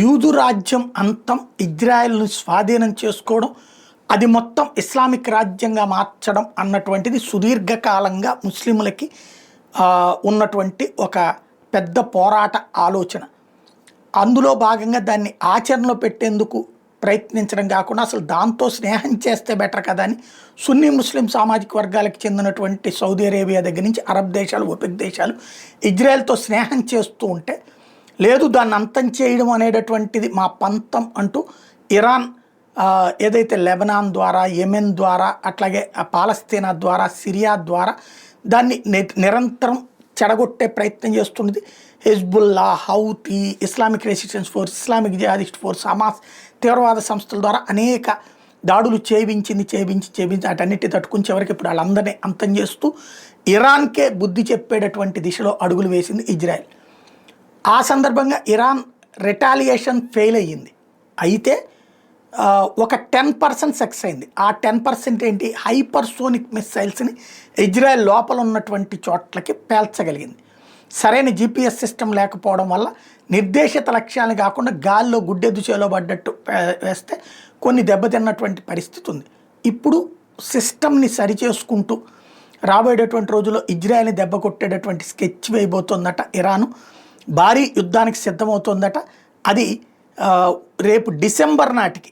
యూదు రాజ్యం అంతం, ఇజ్రాయెల్ను స్వాధీనం చేసుకోవడం, అది మొత్తం ఇస్లామిక్ రాజ్యంగా మార్చడం అన్నటువంటిది సుదీర్ఘకాలంగా ముస్లింలకి ఉన్నటువంటి ఒక పెద్ద పోరాట ఆలోచన. అందులో భాగంగా దాన్ని ఆచరణలో పెట్టేందుకు ప్రయత్నించడం కాకుండా అసలు దాంతో స్నేహం చేస్తే బెటర్ కదా అని సున్నీ ముస్లిం సామాజిక వర్గాలకు చెందినటువంటి సౌదీ అరేబియా దగ్గర నుంచి అరబ్ దేశాలు, ఒపెక్ దేశాలు ఇజ్రాయెల్తో స్నేహం చేస్తూ ఉంటే, లేదు దాన్ని అంతం చేయడం అనేటటువంటిది మా పంతం అంటూ ఇరాన్ ఏదైతే లెబనాన్ ద్వారా, యెమెన్ ద్వారా, అట్లాగే పాలస్తీనా ద్వారా, సిరియా ద్వారా దాన్ని నిరంతరం చెడగొట్టే ప్రయత్నం చేస్తున్నది. Hezbollah, Houthi, Islamic resistance force, Islamic jihadist force, Hamas తీవ్రవాద సంస్థల ద్వారా అనేక దాడులు చేయించి వాటన్నిటి తట్టుకుని చివరికి ఇప్పుడు వాళ్ళందరినీ అంతం చేస్తూ ఇరాన్కే బుద్ధి చెప్పేటటువంటి దిశలో అడుగులు వేసింది ఇజ్రాయెల్. ఆ సందర్భంగా ఇరాన్ రిటాలియేషన్ ఫెయిల్ అయ్యింది. అయితే ఒక 10% సక్సెస్ అయింది. ఆ 10% ఏంటి? హైపర్సోనిక్ మిస్సైల్స్ని ఇజ్రాయెల్ లోపల ఉన్నటువంటి చోట్లకి పేల్చగలిగింది. సరైన GPS సిస్టమ్ లేకపోవడం వల్ల నిర్దేశిత లక్ష్యాలను కాకుండా గాల్లో గుడ్డెద్దు చేలో పడ్డట్టు వేస్తే కొన్ని దెబ్బతిన్నటువంటి పరిస్థితి ఉంది. ఇప్పుడు సిస్టమ్ని సరిచేసుకుంటూ రాబోయేటటువంటి రోజుల్లో ఇజ్రాయెల్ని దెబ్బ కొట్టేటటువంటి స్కెచ్ వేయబోతోందట ఇరాను. భారీ యుద్ధానికి సిద్ధమవుతోందట. అది రేపు డిసెంబర్ నాటికి,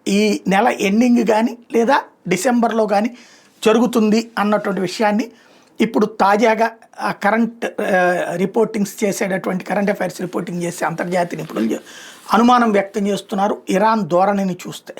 ఈ నెల ఎండింగ్ కానీ లేదా డిసెంబర్లో కానీ జరుగుతుంది అన్నటువంటి విషయాన్ని ఇప్పుడు తాజాగా కరెంట్ రిపోర్టింగ్స్ చేసేటటువంటి కరెంట్ అఫైర్స్ రిపోర్టింగ్ చేసే అంతర్జాతీయ నిపుణులు అనుమానం వ్యక్తం చేస్తున్నారు ఇరాన్ ధోరణిని చూస్తే.